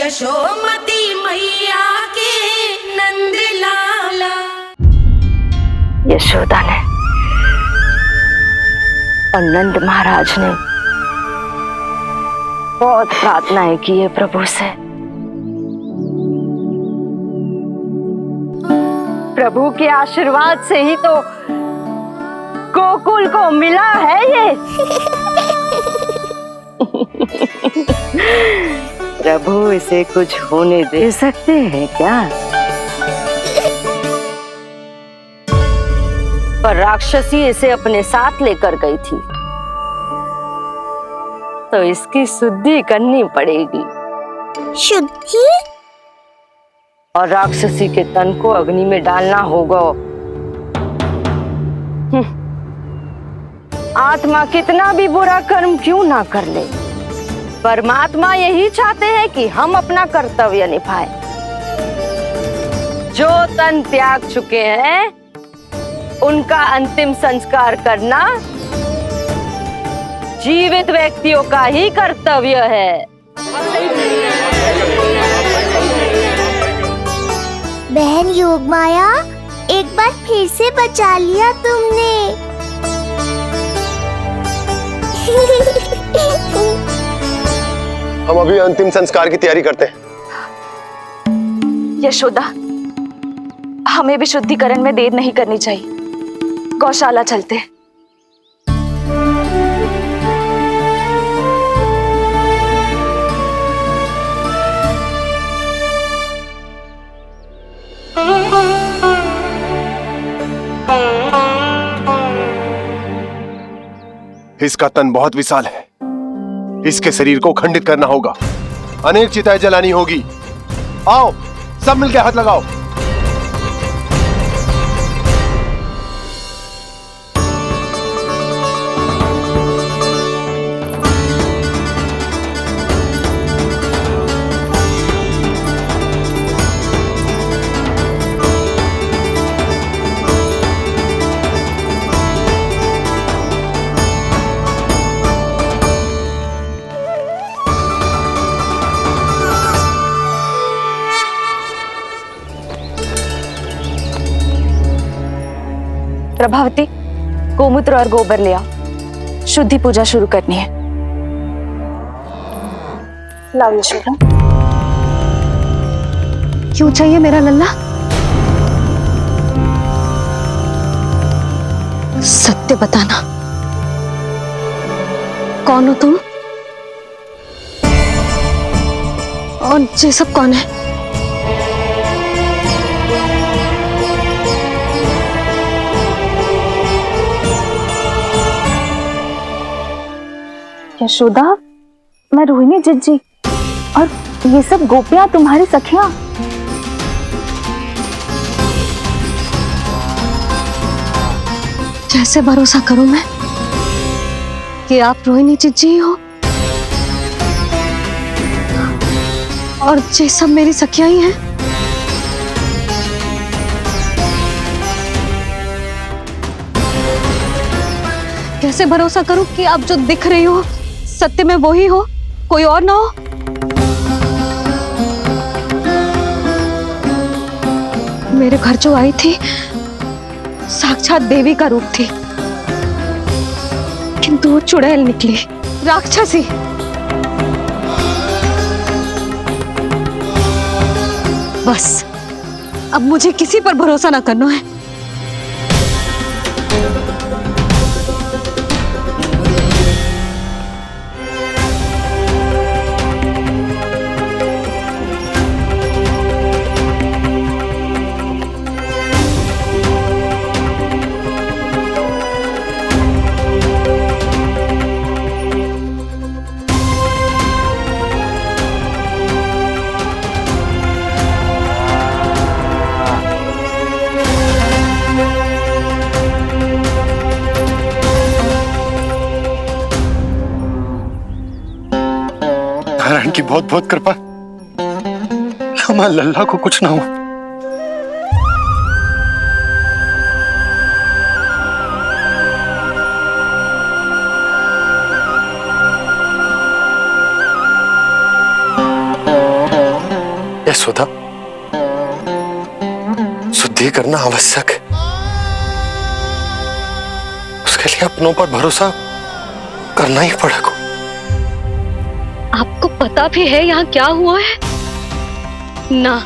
यशोमती मैया के नंद लाला। यशोदा ने और नंद महाराज ने बहुत प्रार्थनाएं की है प्रभु से। प्रभु के आशीर्वाद से ही तो गोकुल को मिला है ये। प्रभु इसे कुछ होने दे सकते हैं क्या? पर राक्षसी इसे अपने साथ लेकर गई थी, तो इसकी शुद्धि करनी पड़ेगी। शुद्धि? और राक्षसी के तन को अग्नि में डालना होगा। आत्मा कितना भी बुरा कर्म क्यों ना कर ले, परमात्मा यही चाहते हैं कि हम अपना कर्तव्य निभाएं। जो तन त्याग चुके हैं उनका अंतिम संस्कार करना जीवित व्यक्तियों का ही कर्तव्य है। बहन योगमाया, एक बार फिर से बचा लिया तुमने। हम अभी अंतिम संस्कार की तैयारी करते हैं। यशोदा, हमें भी शुद्धिकरण में देर नहीं करनी चाहिए। गौशाला चलते हैं। इसका तन बहुत विशाल है, इसके शरीर को खंडित करना होगा, अनेक चिताएं जलानी होगी। आओ सब मिलकर हाथ लगाओ। प्रभावती, गोमूत्र और गोबर ले आओ। शुद्धि पूजा शुरू करनी है। लाओ यशोदा। क्यों चाहिए मेरा लल्ला? सत्य बताना, कौन हो तुम और ये सब कौन है? यशोदा, मैं रोहिणी जिज्जी और ये सब गोपियां तुम्हारी सखियां। कैसे भरोसा करूं मैं कि आप रोहिणी जिज्जी ही हो और ये सब मेरी सखियां ही हैं। कैसे भरोसा करूं कि आप जो दिख रही हो सत्य में वो ही हो, कोई और ना हो? मेरे घर जो आई थी साक्षात देवी का रूप थी, किंतु वो चुड़ैल निकली, राक्षसी। बस अब मुझे किसी पर भरोसा ना करना है। नारायण की बहुत बहुत कृपा कि हमारे लल्ला को कुछ ना हो। यशोदा, शुद्धि करना आवश्यक है। उसके लिए अपनों पर भरोसा करना ही पड़ेगा। आपको पता भी है यहाँ क्या हुआ है ना,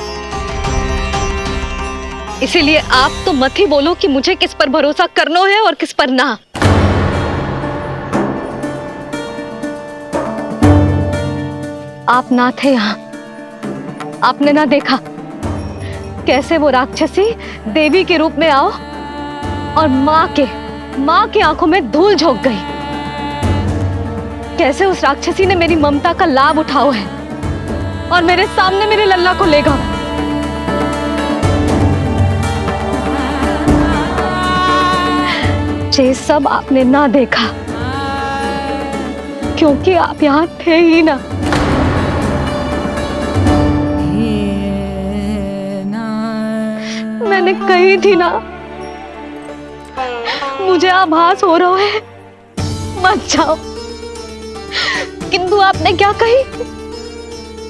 इसीलिए आप तो मत ही बोलो कि मुझे किस पर भरोसा करना है और किस पर ना। आप ना थे यहाँ, आपने ना देखा कैसे वो राक्षसी देवी के रूप में आओ और माँ के आंखों में धूल झोंक गई। कैसे उस राक्षसी ने मेरी ममता का लाभ उठाओ है और मेरे सामने मेरे लल्ला को ले गया। ये सब आपने ना देखा क्योंकि आप यहाँ थे ही ना। मैंने कही थी ना, मुझे आभास हो रहा है, मत जाओ। किंतु आपने क्या कही?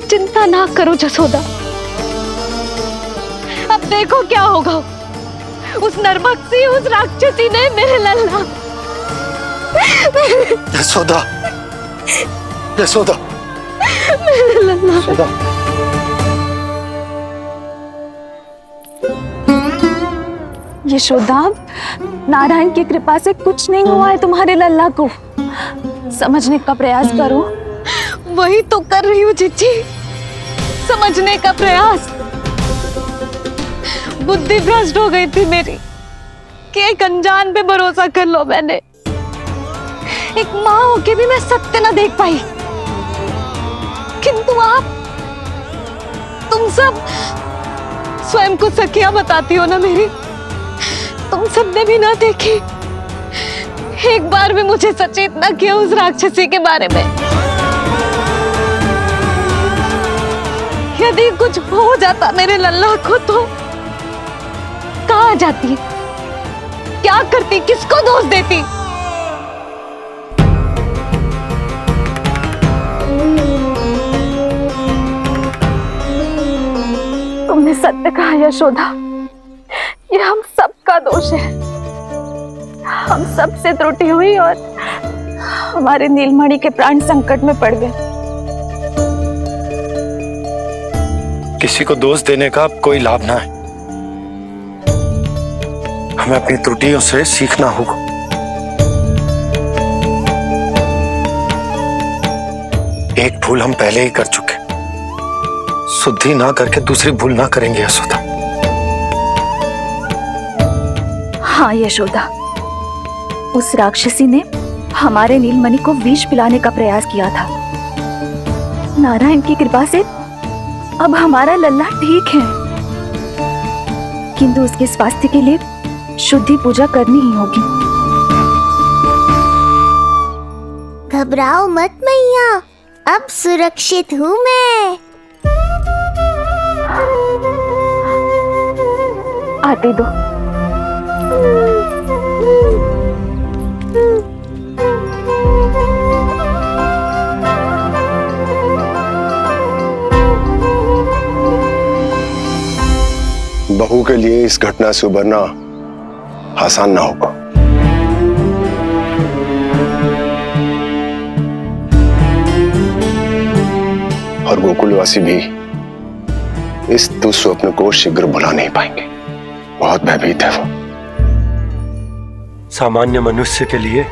चिंता ना करो जसोदा, अब देखो क्या होगा। उस नरभक्षी, उस राक्षसी ने मेरे लल्ला। यशोदा, यशोदा, मेरे लल्ला। यशोदा। यशोदा, नारायण की कृपा से कुछ नहीं हुआ है तुम्हारे लल्ला को। समझने का प्रयास करो। वही तो कर रही हूँ चिच्ची, समझने का प्रयास। बुद्धि भ्रष्ट हो गई थी मेरी कि एक अनजान पे भरोसा कर लो मैंने। एक माँ होके भी मैं सत्य न देख पाई। किंतु आप, तुम सब स्वयं को सखिया बताती हो ना मेरी, तुम सबने भी ना देखी। एक बार भी मुझे सचेत न किया उस राक्षसी के बारे में। यदि कुछ हो जाता मेरे लल्ला को तो कहाँ जाती, क्या करती, किसको दोष देती? तुमने सत्य कहा यशोदा, ये हम सबका दोष है। हम सब से त्रुटि हुई और हमारे नीलमणि के प्राण संकट में पड़ गए। किसी को दोष देने का कोई लाभ ना है। हमें अपनी त्रुटियों से सीखना होगा। एक भूल हम पहले ही कर चुके, शुद्धि ना करके दूसरी भूल ना करेंगे यशोदा। हाँ यशोदा, उस राक्षसी ने हमारे नीलमणि को विष पिलाने का प्रयास किया था। नारायण की कृपा से अब हमारा लल्ला ठीक है, किंतु उसके स्वास्थ्य के लिए शुद्धि पूजा करनी ही होगी। घबराओ मत मैया, अब सुरक्षित हूँ मैं। आते दो। बहू के लिए इस घटना से उबरना आसान ना होगा। और गोकुलवासी भी इस दुस्वप्न को शीघ्र भुला नहीं पाएंगे। बहुत भयभीत है वो। सामान्य मनुष्य के लिए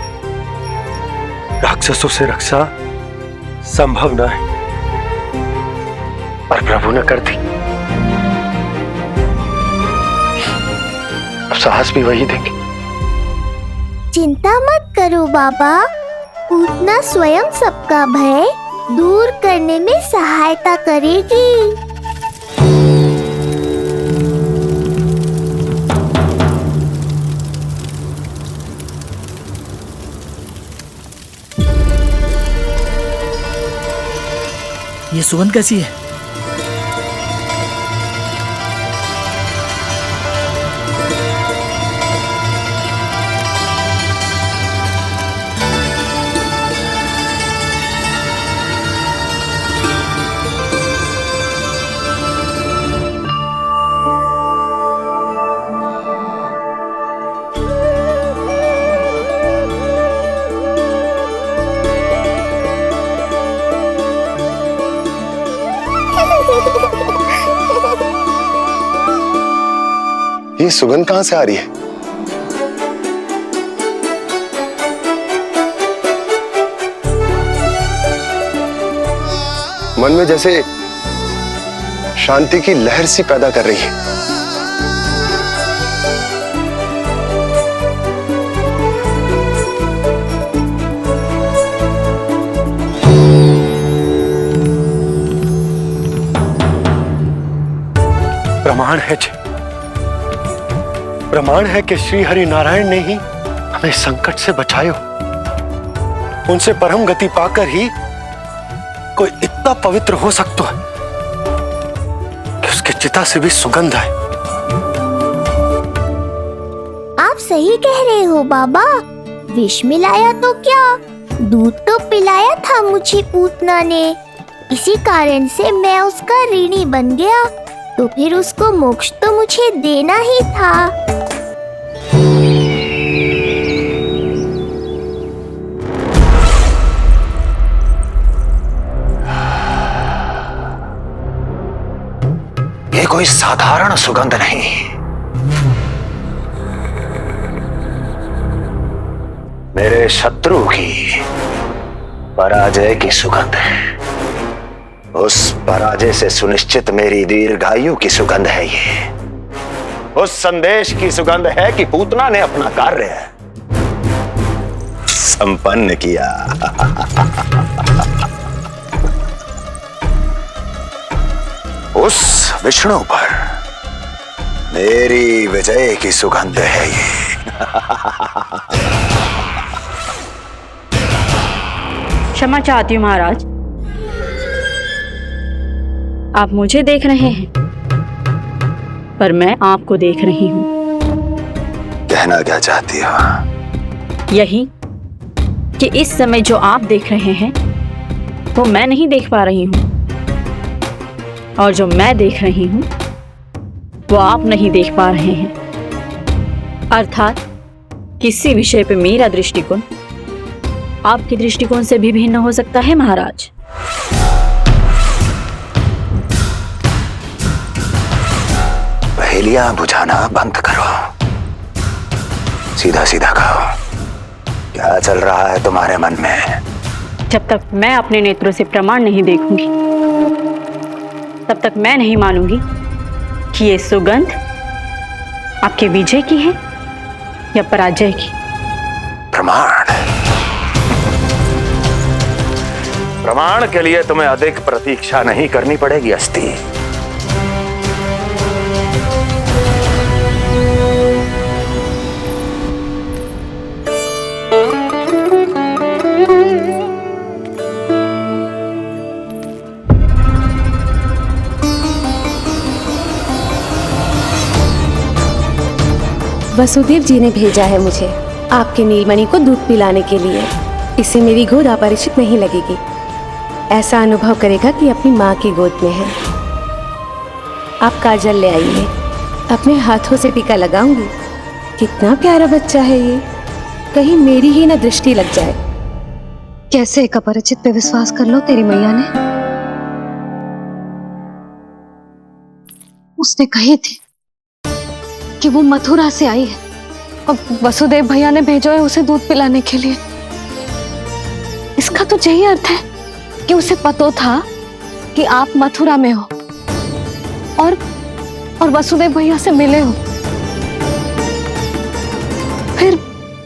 राक्षसों से रक्षा संभव न है, और प्रभु ने कर दी। अब साहस भी वही देंगे। चिंता मत करो बाबा, पूतना स्वयं सबका भय दूर करने में सहायता करेगी। ये सुगंध कैसी है? ये सुगंध कहां से आ रही है? मन में जैसे शांति की लहर सी पैदा कर रही है। प्रमाण है कि श्री हरि नारायण ने ही हमें संकट से बचायो। उनसे परम गति पाकर ही कोई इतना पवित्र हो सकता है कि उसके चिता से भी सुगंध है। आप सही कह रहे हो बाबा। विष मिलाया तो क्या, दूध तो पिलाया था मुझे पूतना ने। इसी कारण से मैं उसका ऋणी बन गया, तो फिर उसको मोक्ष तो मुझे देना ही था। ये कोई साधारण सुगंध नहीं, मेरे शत्रु की पराजय की सुगंध है। उस पराजय से सुनिश्चित मेरी दीर्घायु की सुगंध है ये। उस संदेश की सुगंध है कि पूतना ने अपना कार्य संपन्न किया। उस विष्णु पर मेरी विजय की सुगंध है ये। क्षमा चाहती हूँ महाराज, आप मुझे देख रहे हैं पर मैं आपको देख रही हूँ। कहना क्या चाहती हो? यही कि इस समय जो आप देख रहे हैं वो मैं नहीं देख पा रही हूँ, और जो मैं देख रही हूँ वो आप नहीं देख पा रहे हैं। अर्थात किसी विषय पे मेरा दृष्टिकोण आपके दृष्टिकोण से भी भिन्न हो सकता है महाराज। पहेलियां बुझाना बंद करो, सीधा सीधा कहो, क्या चल रहा है तुम्हारे मन में? जब तक मैं अपने नेत्रों से प्रमाण नहीं देखूंगी तब तक मैं नहीं मानूंगी कि ये सुगंध आपके विजय की है या पराजय की। प्रमाण के लिए तुम्हें अधिक प्रतीक्षा नहीं करनी पड़ेगी अस्ति। वसुदेव जी ने भेजा है मुझे आपके नीलमणि को दूध पिलाने के लिए। इससे मेरी गोद अपरिचित नहीं लगेगी, ऐसा अनुभव करेगा कि अपनी माँ की गोद में है। आप काजल ले आइए, अपने हाथों से टीका लगाऊंगी। कितना प्यारा बच्चा है ये, कहीं मेरी ही न दृष्टि लग जाए। कैसे एक अपरिचित पे विश्वास कर लो तेरी मैया ने? उसने कही थी कि वो मथुरा से आई है और वसुदेव भैया ने भेजा है उसे दूध पिलाने के लिए। इसका तो यही अर्थ है कि उसे पता था कि आप मथुरा में हो और वसुदेव भैया से मिले हो। फिर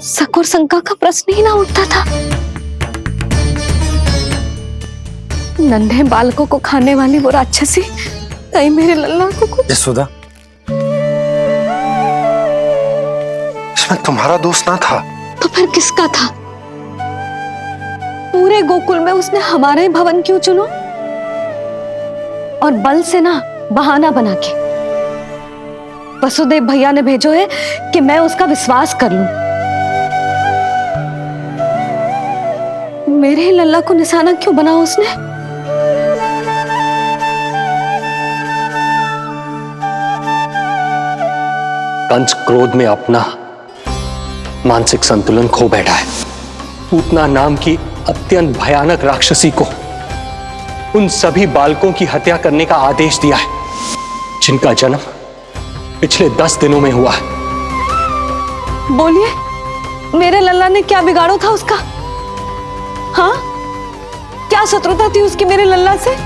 शक और शंका का प्रश्न ही ना उठता था। नन्हे बालकों को खाने वाली वो राक्षसी कहीं मेरे लल्ला को यशोदा, इसमें तुम्हारा दोष ना था तो फिर किसका था? पूरे गोकुल में उसने हमारे भवन क्यों चुनो? और बल से ना बहाना बना के वसुदेव भैया ने भेजो है कि मैं उसका विश्वास कर लूं। मेरे ही लल्ला को निशाना क्यों बनाया उसने? कंस क्रोध में अपना मानसिक संतुलन खो बैठा है। पूतना नाम की अत्यंत भयानक राक्षसी को उन सभी बालकों की हत्या करने का आदेश दिया है जिनका जन्म पिछले 10 दिनों में हुआ है। बोलिए, मेरे लल्ला ने क्या बिगाड़ो था उसका? हाँ, क्या शत्रुता थी उसकी मेरे लल्ला से?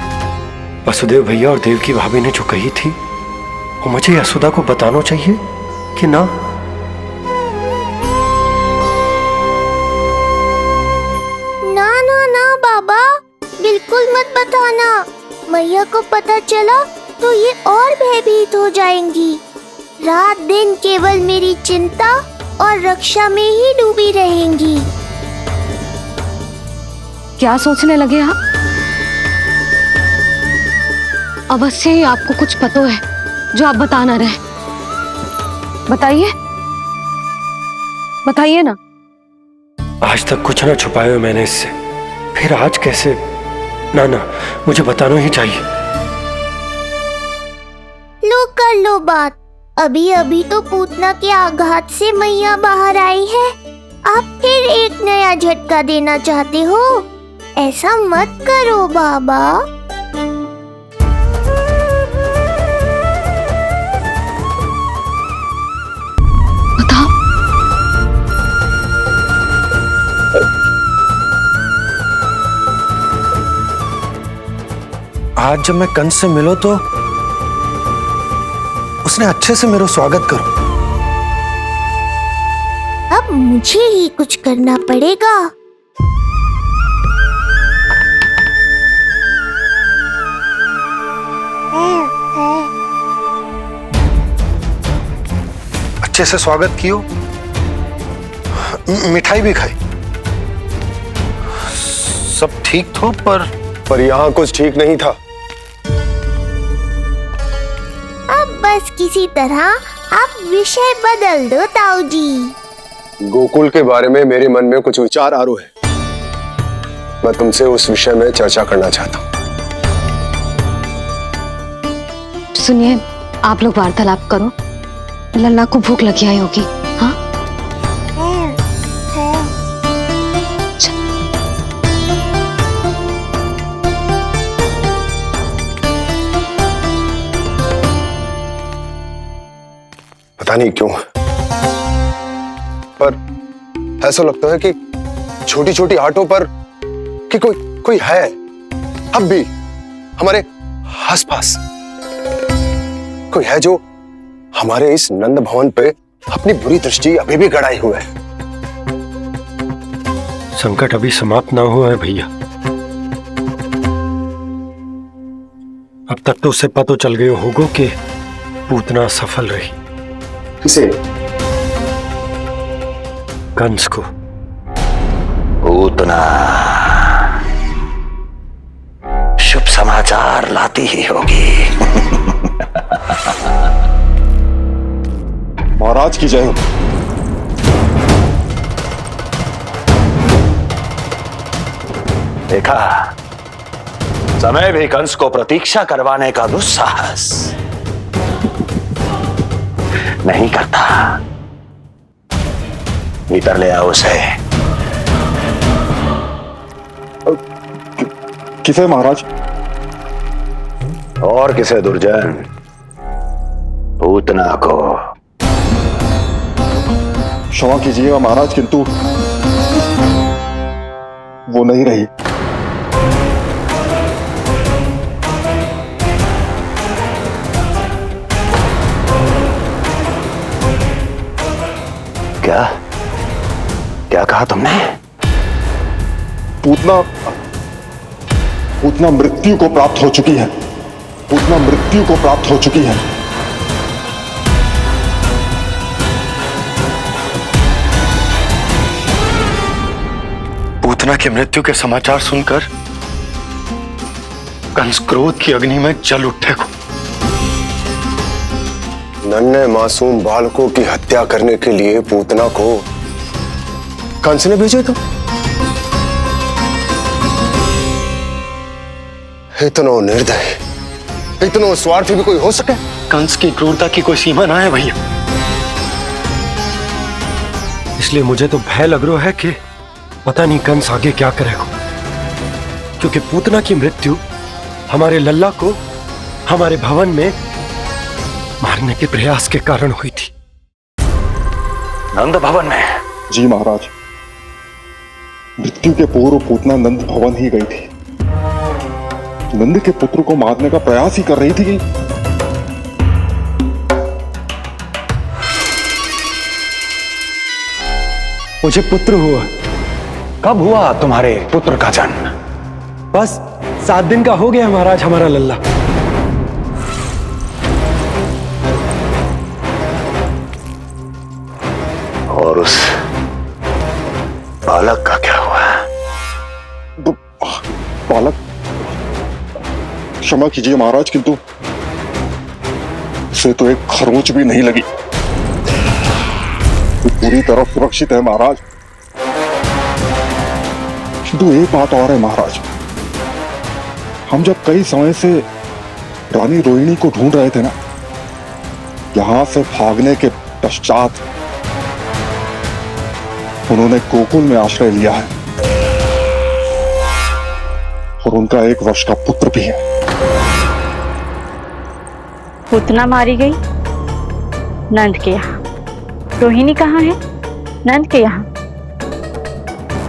वसुदेव भैया और देव की भाभी ने जो कही थी वो मुझे यशोदा को बताना चाहिए कि ना? ना ना ना बाबा, बिल्कुल मत बताना। मैया को पता चला तो ये और भयभीत हो जाएंगी। रात दिन केवल मेरी चिंता और रक्षा में ही डूबी रहेंगी। क्या सोचने लगे आप? अवश्य ही आपको कुछ पता है जो आप बता ना रहे। बताइए, बताइए ना। आज तक कुछ ना छुपाया हो मैंने इससे, फिर आज कैसे? ना ना, मुझे बताना ही चाहिए। लो कर लो बात। अभी अभी तो पूतना के आघात से मैया बाहर आई है, आप फिर एक नया झटका देना चाहते हो? ऐसा मत करो बाबा। बताओ। आज जब मैं कंस से मिलो तो उसने अच्छे से मेरा स्वागत करो। अब मुझे ही कुछ करना पड़ेगा। अच्छे से स्वागत कियो, मिठाई भी खाई, सब ठीक तो, पर यहाँ कुछ ठीक नहीं था। अब बस किसी तरह आप विषय बदल दो ताऊ जी। गोकुल के बारे में मेरे मन में कुछ विचार आ रहे हैं। मैं तुमसे उस विषय में चर्चा करना चाहता हूँ। सुनिए, आप लोग वार्तालाप करो। लल्ला को भूख लगी आई होगी। हाँ, पता नहीं क्यों, पर ऐसा लगता है कि छोटी छोटी आटों पर कि कोई है अब भी हमारे आसपास। कोई है जो हमारे इस नंद भवन पे अपनी बुरी दृष्टि अभी भी गड़ाए हुए है। संकट अभी समाप्त ना हुआ है भैया। अब तक तो उससे पता चल गया होगा कि पूतना सफल रही। किसे? कंस को। पूतना शुभ समाचार लाती ही होगी। महाराज की जय हो। देखा, समय भी कंस को प्रतीक्षा करवाने का दुस्साहस नहीं करता। भीतर ले आओ उसे। किसे महाराज? और किसे दुर्जन? पूतना को। क्षमा कीजिएगा महाराज, किंतु वो नहीं रही। क्या क्या कहा तुमने? पूतना मृत्यु को प्राप्त हो चुकी है। पूतना मृत्यु को प्राप्त हो चुकी है। पूतना की मृत्यु के समाचार सुनकर कंस क्रोध की अग्नि में जल उठे को। नन्हे मासूम बालकों की हत्या करने के लिए पूतना को कंस ने भेजे तो इतना निर्दय, इतना स्वार्थी भी कोई हो सके? कंस की क्रूरता की कोई सीमा ना है भैया। इसलिए मुझे तो भय लग रहा है कि पता नहीं कंस आगे क्या करेगा, क्योंकि पूतना की मृत्यु हमारे लल्ला को हमारे भवन में मारने के प्रयास के कारण हुई थी। नंद भवन में? जी महाराज, मृत्यु के पूर्व पूतना नंद भवन ही गई थी। नंद के पुत्र को मारने का प्रयास ही कर रही थी। मुझे पुत्र हुआ। कब हुआ तुम्हारे पुत्र का जन्म? बस 7 दिन का हो गया महाराज हमारा लल्ला। और उस बालक का क्या हुआ? बालक, क्षमा कीजिए महाराज, किंतु उसे तो एक खरोंच भी नहीं लगी। वो पूरी तरह सुरक्षित है महाराज। किंतु एक बात और है महाराज, हम जब कई समय से रानी रोहिणी को ढूंढ रहे थे ना, यहां से भागने के पश्चात उन्होंने गोकुल में आश्रय लिया है और उनका 1 वर्ष का पुत्र भी है। पूतना मारी गई नंद के यहाँ। रोहिणी कहाँ है? नंद के यहाँ।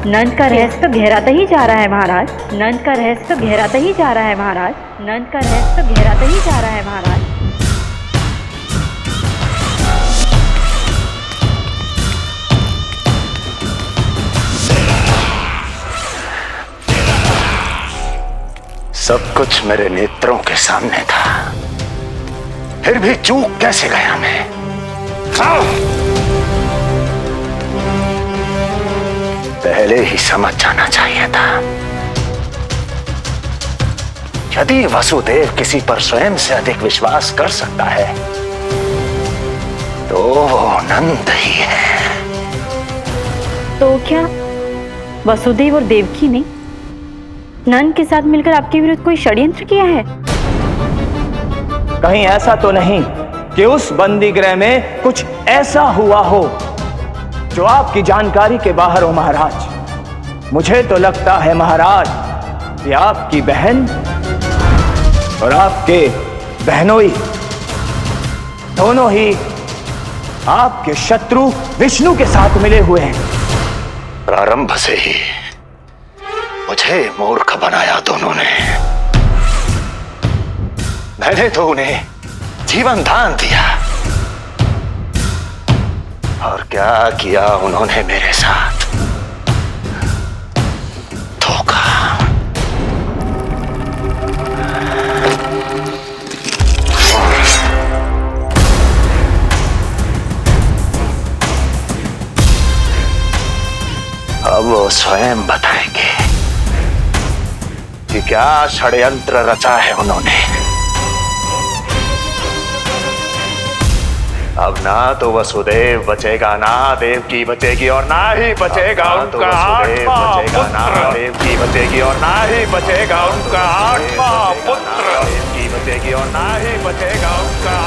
नंद का रहस्य तो गहराता ही जा रहा है महाराज। नंद का रहस्य तो गहराता ही जा रहा है महाराज। नंद का रहस्य तो गहराता ही जा रहा है महाराज। सब कुछ मेरे नेत्रों के सामने था, फिर भी चूक कैसे गया मैं? पहले ही समझ जाना चाहिए था। यदि वसुदेव किसी पर स्वयं से अधिक विश्वास कर सकता है तो वो नंद ही है। तो क्या वसुदेव और देवकी ने नंद के साथ मिलकर आपके विरुद्ध कोई षड्यंत्र किया है? कहीं ऐसा तो नहीं कि उस बंदी गृह में कुछ ऐसा हुआ हो जो आपकी जानकारी के बाहर हो महाराज। मुझे तो लगता है महाराज कि आपकी बहन और आपके बहनोई दोनों ही आपके शत्रु विष्णु के साथ मिले हुए हैं। प्रारंभ से ही मुझे मूर्ख बनाया दोनों ने। मैंने तो उन्हें जीवन दान दिया और क्या किया उन्होंने मेरे साथ? धोखा। अब वो स्वयं बताएंगे कि क्या षड्यंत्र रचा है उन्होंने। अब ना तो वसुदेव बचेगा, ना देवकी बचेगी और ना ही बचेगा उनका आठवां पुत्र। ना देवकी बचेगी और ना ही बचेगा उनका आठवां पुत्र। देवकी बचेगी और ना ही बचेगा उनका